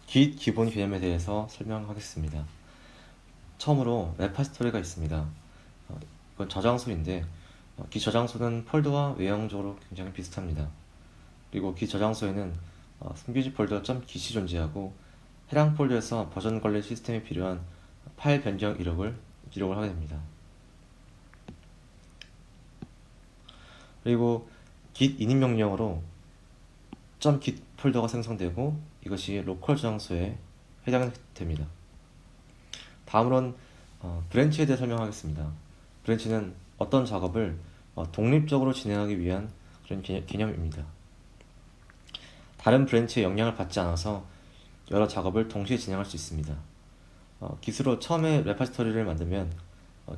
Git 기본 개념에 대해서 설명하겠습니다. 처음으로 레파지토리가 있습니다. 이건 저장소인데 Git 저장소는 폴더와 외형적으로 굉장히 비슷합니다. 그리고 Git 저장소에는 숨겨진 폴더 .git이 존재하고 해당 폴더에서 버전 관리 시스템에 필요한 파일 변경 이력을 기록을 하게 됩니다. 그리고 git init 명령으로 .git 폴더가 생성되고 이것이 로컬 저장소에 해당됩니다. 다음으로는 브랜치에 대해 설명하겠습니다. 브랜치는 어떤 작업을 독립적으로 진행하기 위한 그런 개념입니다. 다른 브랜치의 영향을 받지 않아서 여러 작업을 동시에 진행할 수 있습니다. Git으로 처음에 레파지토리를 만들면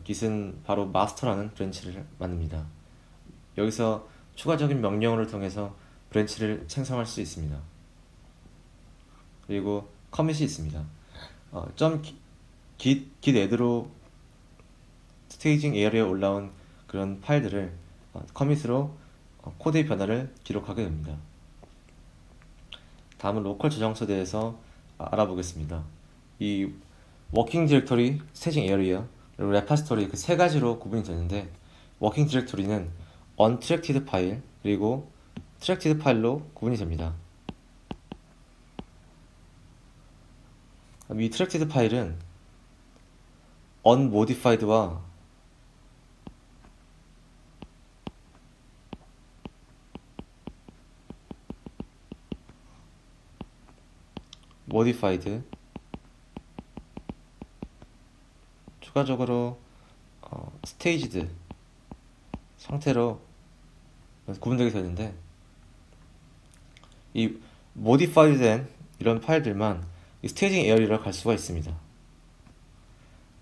Git은 바로 마스터라는 브랜치를 만듭니다. 여기서 추가적인 명령어를 통해서 브랜치를 생성할 수 있습니다. 그리고 커밋이 있습니다. git add로 스테이징 에어리어에 올라온 그런 파일들을 커밋으로 코드의 변화를 기록하게 됩니다. 다음은 로컬 저장소에 대해서 알아보겠습니다. 이 워킹 디렉토리, 스테이징 에어리어, 그리고 레파지토리 그 세 가지로 구분이 되는데 워킹 디렉토리는 untracked 파일 그리고 tracked 파일로 구분이 됩니다. 이 tracked 파일은 unmodified와 modified 추가적으로 staged 상태로 구분되게 되는데 이 modified 된 이런 파일들만 이 스테이징 에어리어로 갈 수가 있습니다.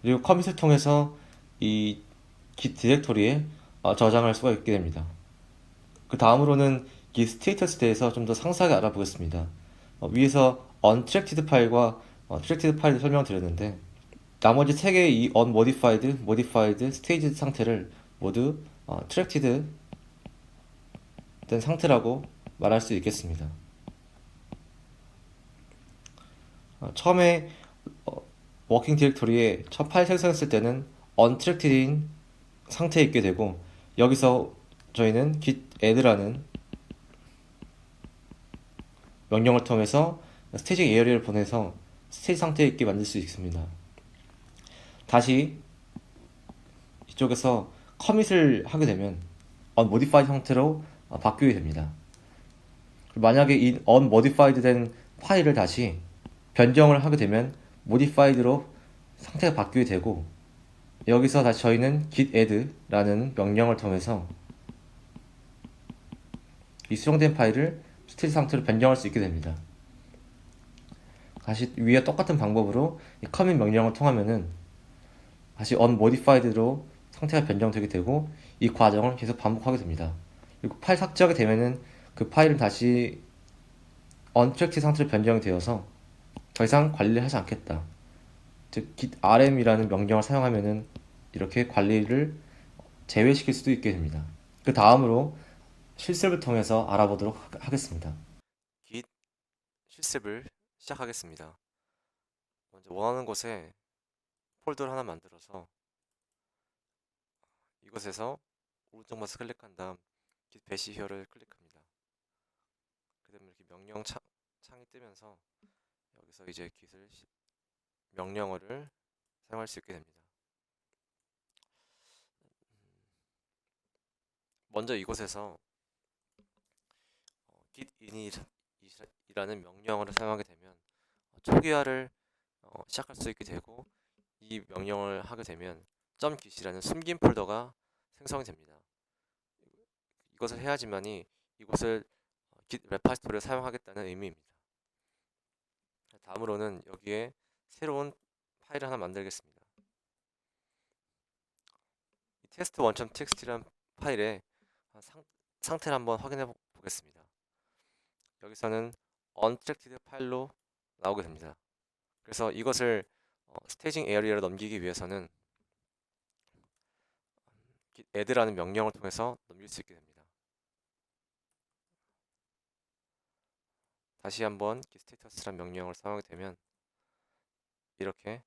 그리고 커밋을 통해서 이 git 디렉토리에 저장할 수가 있게 됩니다. 그 다음으로는 git 스테이터스에 대해서 좀 더 상세하게 알아보겠습니다. 위에서 untracked 파일과 tracked 파일을 설명드렸는데 나머지 세 개의 이 unmodified, modified, staged 상태를 모두 tracked 된 상태라고 말할 수 있겠습니다. 처음에 워킹 디렉토리에 첫 파일 생성했을 때는 untracked인 상태에 있게 되고 여기서 저희는 git add라는 명령을 통해서 스테이징 에어리어를 보내서 스테이지 상태에 있게 만들 수 있습니다. 다시 이쪽에서 커밋을 하게 되면 unmodified 형태로 바뀌게 됩니다. 만약에 이 unmodified 된 파일을 다시 변경을 하게 되면 modified로 상태가 바뀌게 되고 여기서 다시 저희는 git add라는 명령을 통해서 이 수정된 파일을 스테이지 상태로 변경할 수 있게 됩니다. 다시 위에 똑같은 방법으로 이 commit 명령을 통하면은 다시 unmodified로 상태가 변경되게 되고 이 과정을 계속 반복하게 됩니다. 그리고 파일 삭제하게 되면은 그 파일은 다시 untracked 상태로 변경이 되어서 더 이상 관리를 하지 않겠다. 즉 git rm이라는 명령을 사용하면은 이렇게 관리를 제외시킬 수도 있게 됩니다. 그 다음으로 실습을 통해서 알아보도록 하겠습니다. git 실습을 시작하겠습니다. 먼저 원하는 곳에 폴더를 하나 만들어서 이곳에서 오른쪽 마우스 클릭한 다음 git 배시 히어를 클릭합니다. 그 다음에 이렇게 명령 창이 뜨면서 여기서 이제 git을 명령어를 사용할 수 있게 됩니다. 먼저 이곳에서 git init이라는 명령어를 사용하게 되면 초기화를 시작할 수 있게 되고 이 명령을 하게 되면 .git이라는 숨긴 폴더가 생성이 됩니다. 이것을 해야지만이 이곳을 git 레파지토리를 사용하겠다는 의미입니다. 다음으로는 여기에 새로운 파일을 하나 만들겠습니다. 이 test1.txt라는 파일의 상태를 한번 확인해 보겠습니다. 여기서는 untracked 파일로 나오게 됩니다. 그래서 이것을 스테이징 에어리어로 넘기기 위해서는 git add라는 명령을 통해서 넘길 수 있게 됩니다. 다시 한번 git status라는 명령을 사용하게 되면 이렇게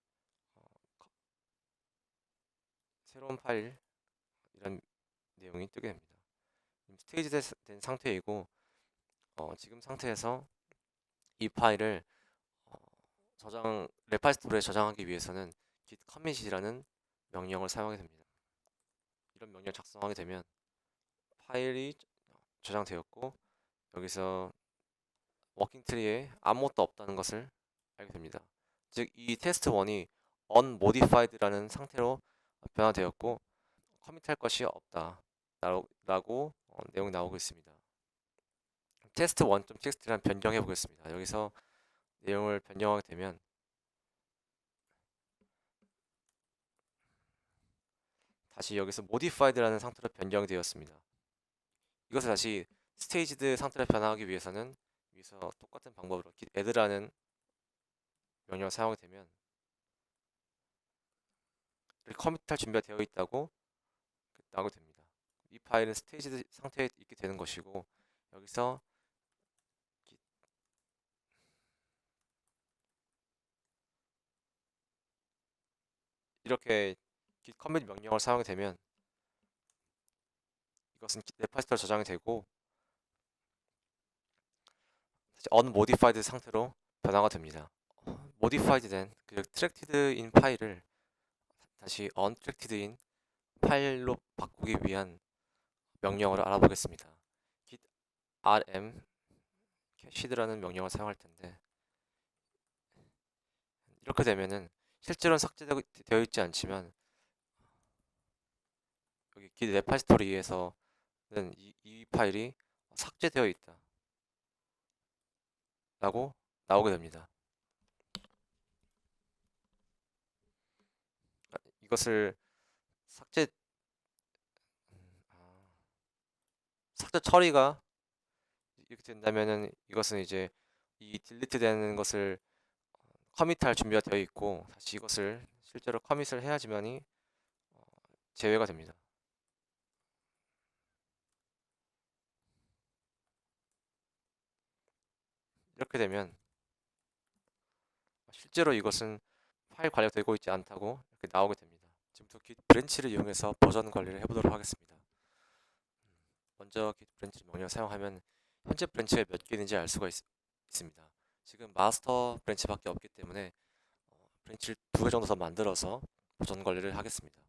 새로운 파일 이런 내용이 뜨게 됩니다. 스테이지 된 상태이고 지금 상태에서 이 파일을 레파지토리에 저장하기 위해서는 git commit이라는 명령을 사용하게 됩니다. 이런 명령을 작성하게 되면 파일이 저장되었고 여기서 워킹 트리에 아무것도 없다는 것을 알게 됩니다. 즉 이 테스트1이 unmodified라는 상태로 변화되었고 커밋할 것이 없다 라고 내용이 나오고 있습니다. test1.txt라는 변경해 보겠습니다. 여기서 내용을 변경하게 되면 다시 여기서 modified라는 상태로 변경이 되었습니다. 이것을 다시 staged 상태로 변화하기 위해서는 여기서 똑같은 방법으로 git add라는 명령을 사용하게 되면 커밋할 준비가 되어 있다고 나오게 됩니다. 이 파일은 staged 상태에 있게 되는 것이고 여기서 이렇게 git commit 명령을 사용하게 되면 이것은 레파지토리에 저장이 되고 다시 unmodified 상태로 변화가 됩니다. modified 된 트랙티드 인 파일을 다시 untracked 인 파일로 바꾸기 위한 명령을 알아보겠습니다. git rm cached라는 명령을 사용할 텐데 이렇게 되면은 실제로는 삭제되어 있지 않지만 여기 git 레파지토리에서는 이 파일이 삭제되어 있다 라고 나오게 됩니다. 이것을 삭제 처리가 이렇게 된다면은 이것은 이제 이 딜리트 되는 것을 커밋할 준비가 되어 있고 다시 이것을 실제로 커밋을 해야지만이 제외가 됩니다. 이렇게 되면 실제로 이것은 파일 관리가 되고 있지 않다고 이렇게 나오게 됩니다. 지금부터 git 브랜치를 이용해서 버전 관리를 해보도록 하겠습니다. 먼저 git 브랜치 명령을 사용하면 현재 브랜치가 몇 개 있는지 알 수가 있습니다. 지금 마스터 브랜치밖에 없기 때문에 브랜치를 2개 정도 더 만들어서 버전 관리를 하겠습니다.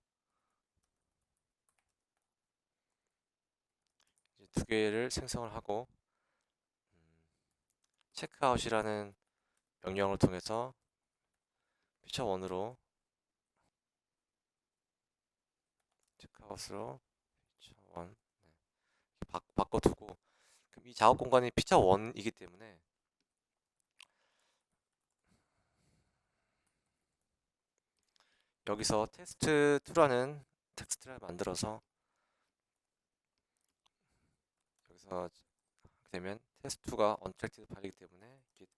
이제 2개를 생성을 하고 checkout이라는 명령을 통해서 피처 1으로 checkout으로 피처 1 바꿔두고 그럼 이 작업 공간이 피처 1이기 때문에 여기서 test2라는 텍스트를 만들어서 여기서 하게 되면 test2가 untracked 파일이기 때문에 git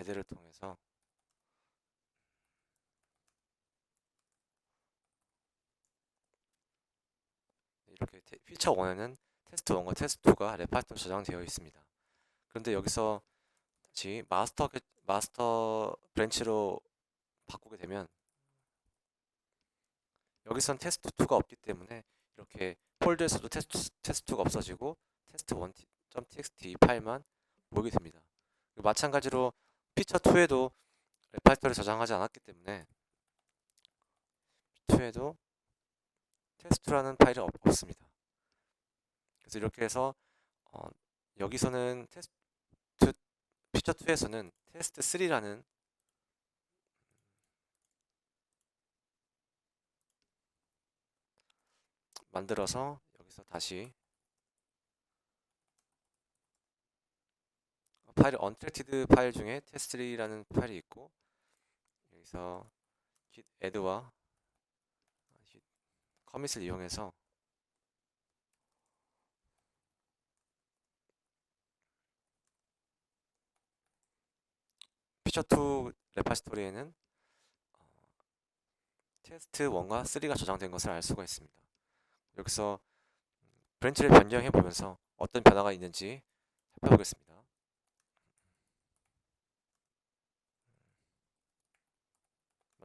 add를 통해서 이렇게 피처 1에는 테스트 1과 테스트 2가 레파지토리에 저장되어 있습니다. 그런데 여기서 다시 마스터 브랜치로 바꾸게 되면 여기선 테스트 2가 없기 때문에 이렇게 폴더에서도 테스트 2가 없어지고 test1.txt 파일만 보이게 됩니다. 마찬가지로 피처 2에도 레파지토리에 저장하지 않았기 때문에 2에도 테스트라는 파일이 없습니다. 그래서 이렇게 해서 여기서는 피처 2에서는 테스트 3라는 만들어서 여기서 다시 파일 untracked 파일 중에 test3라는 파일이 있고 여기서 git add와 git commit을 이용해서 피처 2 레파지토리에는 테스트 1과 3가 저장된 것을 알 수가 있습니다. 여기서 브랜치를 변경해 보면서 어떤 변화가 있는지 살펴보겠습니다.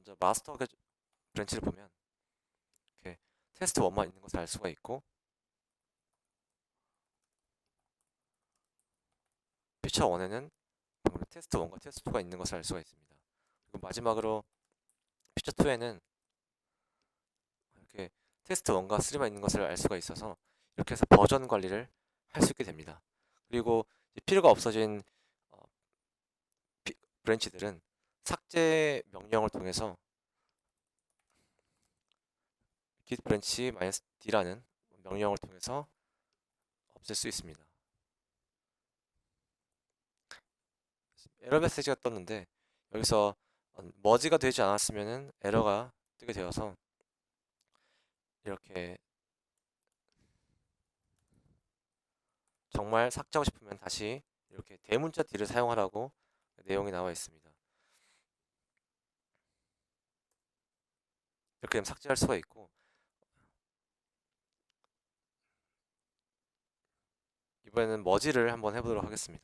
먼저 마스터 브랜치를 보면 이렇게 테스트 1만 있는 것을 알 수가 있고, 피처 1에는 테스트 1과 테스트 2가 있는 것을 알 수가 있습니다. 그리고 마지막으로 피처 2에는 이렇게 테스트 1과 3만 있는 것을 알 수가 있어서 이렇게 해서 버전 관리를 할 수 있게 됩니다. 그리고 필요가 없어진 어, 브랜치들은 삭제 명령을 통해서 git branch -d라는 명령을 통해서 없앨 수 있습니다. 에러 메시지가 떴는데 여기서 머지가 되지 않았으면 에러가 뜨게 되어서 이렇게 정말 삭제하고 싶으면 다시 이렇게 대문자 D를 사용하라고 내용이 나와 있습니다. 이렇게 되면 삭제할 수가 있고, 이번에는 머지를 한번 해보도록 하겠습니다.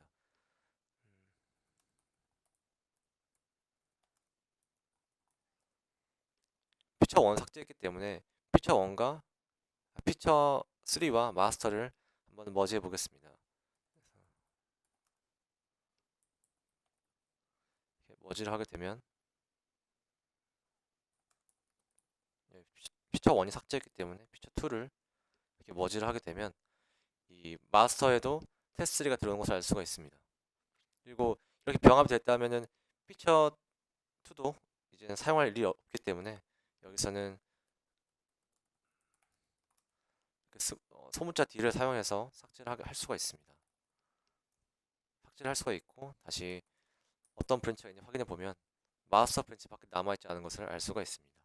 피처 1 삭제했기 때문에 피처 1과 피처 3와 마스터를 한번 머지해 보겠습니다. 이렇게 머지를 하게 되면 피처 1이 삭제했기 때문에 피처 2를 이렇게 머지를 하게 되면 이 마스터에도 테스트 3가 들어오는 것을 알 수가 있습니다. 그리고 이렇게 병합이 됐다면은 피처 2도 이제는 사용할 일이 없기 때문에 여기서는 소문자 D를 사용해서 삭제를 할 수가 있습니다. 삭제를 할 수가 있고 다시 어떤 브랜치가 있는지 확인해 보면 마스터 브랜치밖에 남아있지 않은 것을 알 수가 있습니다.